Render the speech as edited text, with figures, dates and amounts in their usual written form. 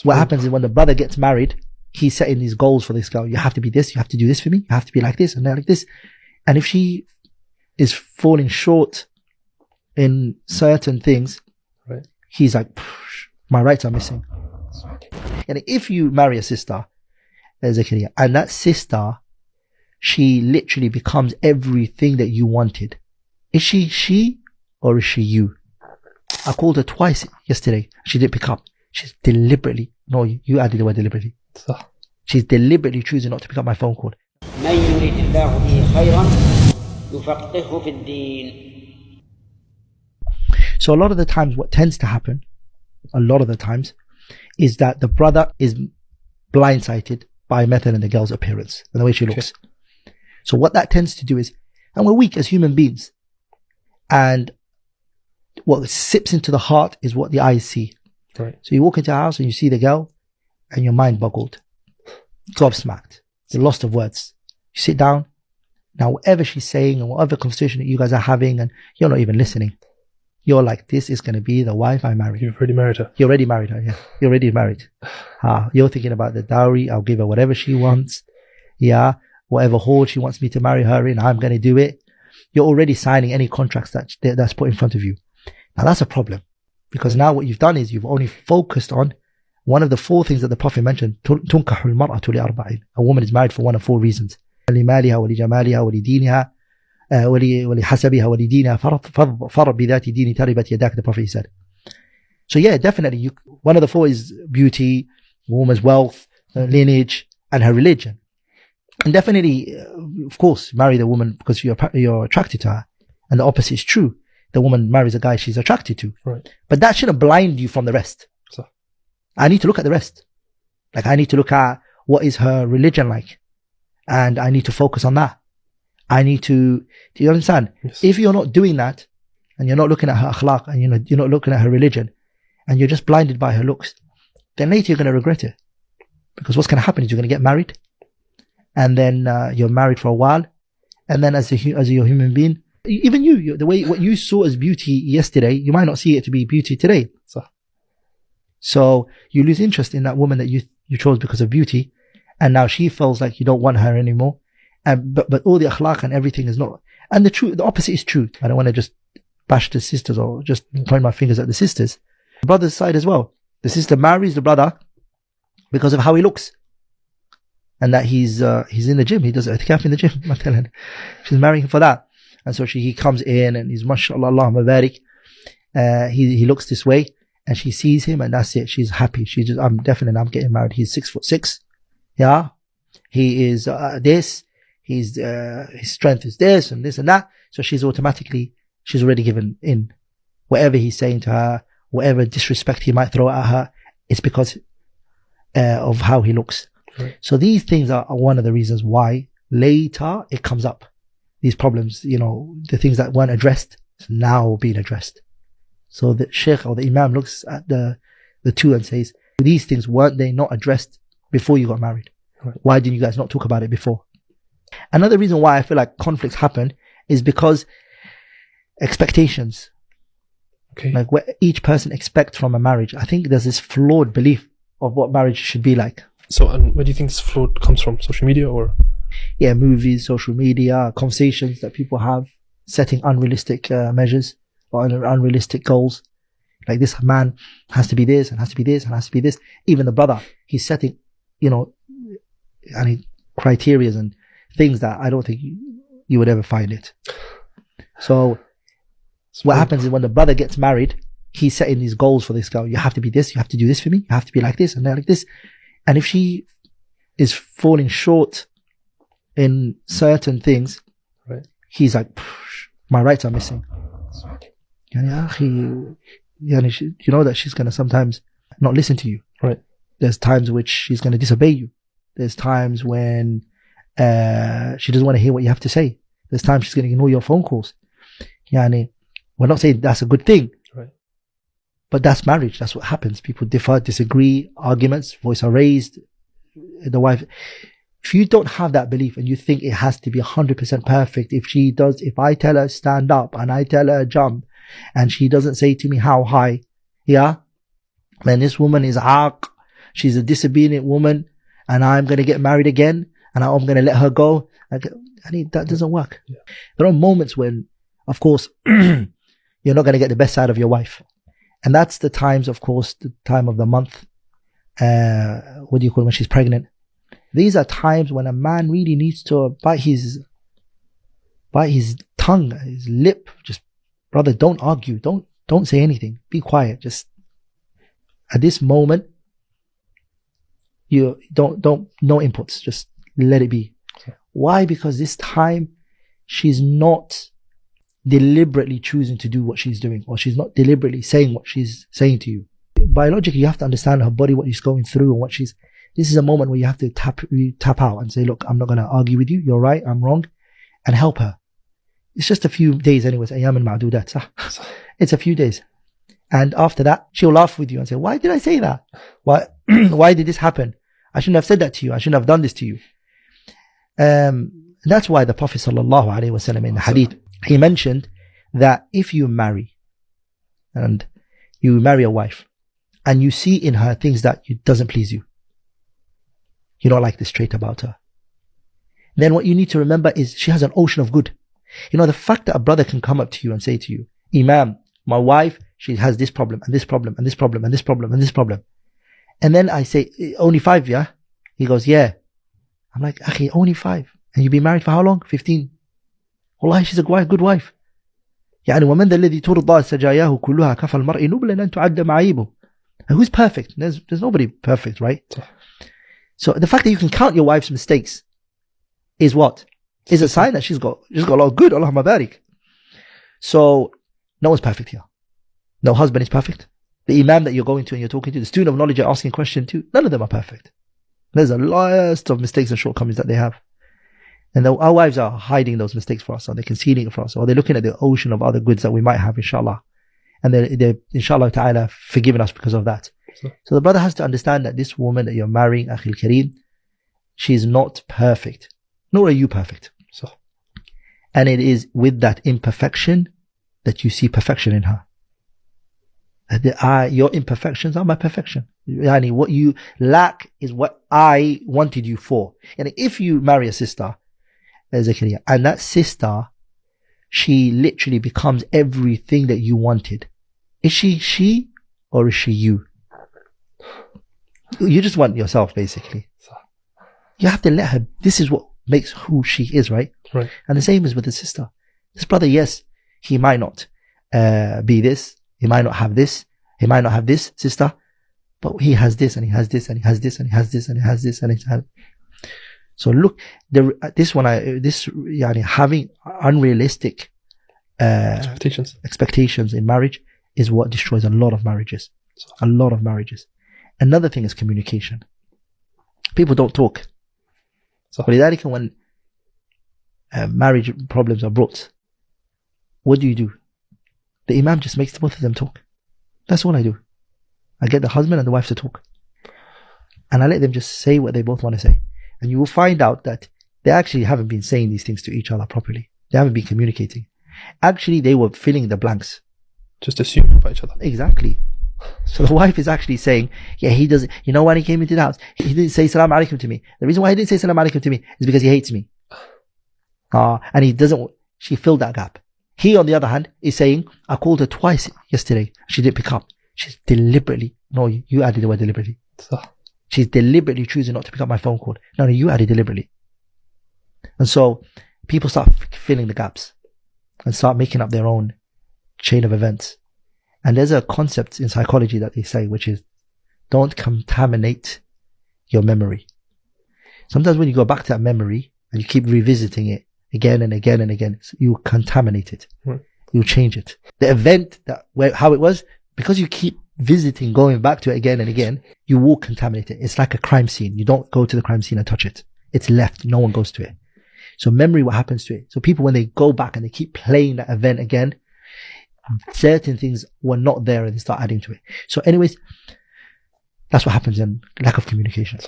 What happens is when the brother gets married, he's setting these goals for this girl. You have to be this, you have to do this for me, you have to be like this and like this. And if she is falling short in certain things, right, he's like, my rights are missing. And if you marry a sister, Zakaria, and that sister, she literally becomes everything that you wanted. Is she or is she you? I called her twice yesterday. She didn't pick up. She's deliberately, no, you added the word deliberately. She's deliberately choosing not to pick up my phone call. من يريد الله به خيرا يفقهه في الدين. So a lot of the times what tends to happen, is that the brother is blindsided by method and the girl's appearance and the way she looks. So what that tends to do is, and we're weak as human beings, and what sips into the heart is what the eyes see. Right. So you walk into a house and you see the girl and your mind boggled, gobsmacked, you're lost of words. You sit down, now whatever she's saying and whatever conversation that you guys are having, and you're not even listening. You're like, this is going to be the wife I marry. You've already married her. You already married her, yeah. You're already married. You're thinking about the dowry. I'll give her whatever she wants. Yeah. Whatever hall she wants me to marry her in, I'm going to do it. You're already signing any contracts that's put in front of you. Now that's a problem. Because now what you've done is you've only focused on one of the four things that the Prophet mentioned. تُنْكَحُ الْمَرْأَةُ لِأَرْبَعٍ. A woman is married for one of four reasons. لِمَالِهَا وَلِجَمَالِهَا وَلِدِينِهَا وَلِحَسَبِهَا وَلِدِينِهَا فَرَبْ بِذَاتِ دِينِ تَرِبَتْ يَدَاكَ, the Prophet said. So yeah, definitely, one of the four is beauty, woman's wealth, lineage, and her religion. And definitely, of course, marry the woman because you're attracted to her. And the opposite is true. The woman marries a guy she's attracted to. Right. But that shouldn't blind you from the rest. So, I need to look at the rest. Like, I need to look at what is her religion like. And I need to focus on that. Do you understand? yes. If you're not doing that, and you're not looking at her akhlaq, and you're not looking at her religion, and you're just blinded by her looks, then later you're going to regret it. Because what's going to happen is you're going to get married, and then you're married for a while, and then as a human being, even the way what you saw as beauty yesterday, you might not see it to be beauty today. So you lose interest in that woman that you chose because of beauty, and now she feels like you don't want her anymore. But all the akhlaq and everything is not. And the opposite is true. I don't want to just bash the sisters or just point my fingers at the sisters. The brother's side as well. The sister marries the brother because of how he looks. And that he's in the gym. He does i'tikaf in the gym. She's marrying him for that. And so he comes in and he's mashallah, Allahumma barik. He looks this way and she sees him and that's it. She's happy. I'm getting married. He's 6'6". Yeah. He is this. His strength is this and this and that. So she's already given in. Whatever he's saying to her, whatever disrespect he might throw at her, it's because of how he looks. Right. So these things are one of the reasons why later it comes up. These problems, the things that weren't addressed, is now being addressed. So the Sheikh or the Imam looks at the two and says, these things, weren't they not addressed before you got married? Right. Why didn't you guys not talk about it before? Another reason why I feel like conflicts happen is because expectations. Okay. Like what each person expects from a marriage. I think there's this flawed belief of what marriage should be like. So, and where do you think this flawed comes from? Social media or? Yeah, movies, social media, conversations that people have, setting unrealistic measures or unrealistic goals. Like this man has to be this and has to be this and has to be this. Even the brother, he's setting, criterias and things that I don't think you would ever find it. So what happens is when the brother gets married, he's setting these goals for this girl. You have to be this, you have to do this for me, you have to be like this and like this. And if she is falling short in certain things, right, he's like, my rights are missing. You know that she's going to sometimes not listen to you. Right. There's times which she's going to disobey you. There's times when she doesn't want to hear what you have to say. There's times she's going to ignore your phone calls. We're not saying that's a good thing. Right. But that's marriage. That's what happens. People differ, disagree, arguments, voice are raised. The wife, if you don't have that belief and you think it has to be 100% perfect, if I tell her stand up and I tell her jump and she doesn't say to me how high, then this woman is aq, she's a disobedient woman and I'm going to get married again and I'm going to let her go. That doesn't work. Yeah. There are moments when, of course, you're not going to get the best side of your wife. And that's the times, of course, the time of the month. What do you call it, when she's pregnant? These are times when a man really needs to bite his tongue, his lip. Just, brother, don't argue. Don't say anything. Be quiet. Just at this moment, you don't no inputs. Just let it be. Okay. Why? Because this time she's not deliberately choosing to do what she's doing, or she's not deliberately saying what she's saying to you. Biologically, you have to understand her body, what she's going through, and this is a moment where you have to tap out and say, look, I'm not going to argue with you. You're right. I'm wrong. And help her. It's just a few days anyways. Ayyam al-ma'dudat. It's a few days. And after that, she'll laugh with you and say, why did I say that? Why did this happen? I shouldn't have said that to you. I shouldn't have done this to you. That's why the Prophet sallallahu alaihi wasallam in the hadith, he mentioned that if you marry a wife and you see in her things that doesn't please you, you don't like this trait about her, then what you need to remember is she has an ocean of good. The fact that a brother can come up to you and say to you, Imam, my wife, she has this problem and this problem and this problem and this problem and this problem. And then I say, only 5, yeah? He goes, yeah. I'm like, okay, only 5. And you've been married for how long? 15. Wallahi, she's a good wife. يعني ومن ذا الذي ترضى سجاياه كلها كفى المرء نبلا أن تعد معايبه. And who's perfect? There's nobody perfect, right? So the fact that you can count your wife's mistakes is what? Is a sign that she's got a lot of good. Allahumma barik. So no one's perfect here. No husband is perfect. The imam that you're going to and you're talking to, the student of knowledge you're asking a question to, none of them are perfect. There's a list of mistakes and shortcomings that they have. And our wives are hiding those mistakes for us, or they're concealing it for us, or they're looking at the ocean of other goods that we might have, inshallah. And they're inshallah ta'ala, forgiving us because of that. So the brother has to understand that this woman that you're marrying, Akhil Kareem, she's not perfect. Nor are you perfect. And it is with that imperfection that you see perfection in her. Your imperfections are my perfection. Yani what you lack is what I wanted you for. And if you marry a sister, Zakaria, and that sister, she literally becomes everything that you wanted. Is she or is she you? You just want yourself, basically. You have to let her, this is what makes who she is, right? Right. And the same is with the sister. This brother, yes, he might not be this, he might not have this, he might not have this, sister, but he has this, and he has this, and he has this, and he has this, and he has this, and he has. So look, having unrealistic expectations in marriage is what destroys a lot of marriages. A lot of marriages. Another thing is communication. People don't talk. So when marriage problems are brought, what do? The imam just makes both of them talk. That's all I do. I get the husband and the wife to talk. And I let them just say what they both want to say. And you will find out that they actually haven't been saying these things to each other properly. They haven't been communicating. Actually, they were filling the blanks. Just assuming by each other. Exactly. So the wife is actually saying, yeah, he doesn't, when he came into the house, he didn't say salam alaikum to me. The reason why he didn't say salam alaikum to me is because he hates me. And he doesn't, she filled that gap. He, on the other hand, is saying, I called her twice yesterday. She didn't pick up. She's deliberately, no, you added the word deliberately. She's deliberately choosing not to pick up my phone call. No, you added deliberately. And so people start filling the gaps and start making up their own chain of events. And there's a concept in psychology that they say, which is don't contaminate your memory. Sometimes when you go back to that memory and you keep revisiting it again and again and again, you contaminate it. Right. You change it. The event how it was, because you keep visiting, going back to it again and again, you will contaminate it. It's like a crime scene. You don't go to the crime scene and touch it. It's left. No one goes to it. So memory, what happens to it? So people, when they go back and they keep playing that event again, certain things were not there and they start adding to it. So anyways, that's what happens in lack of communication.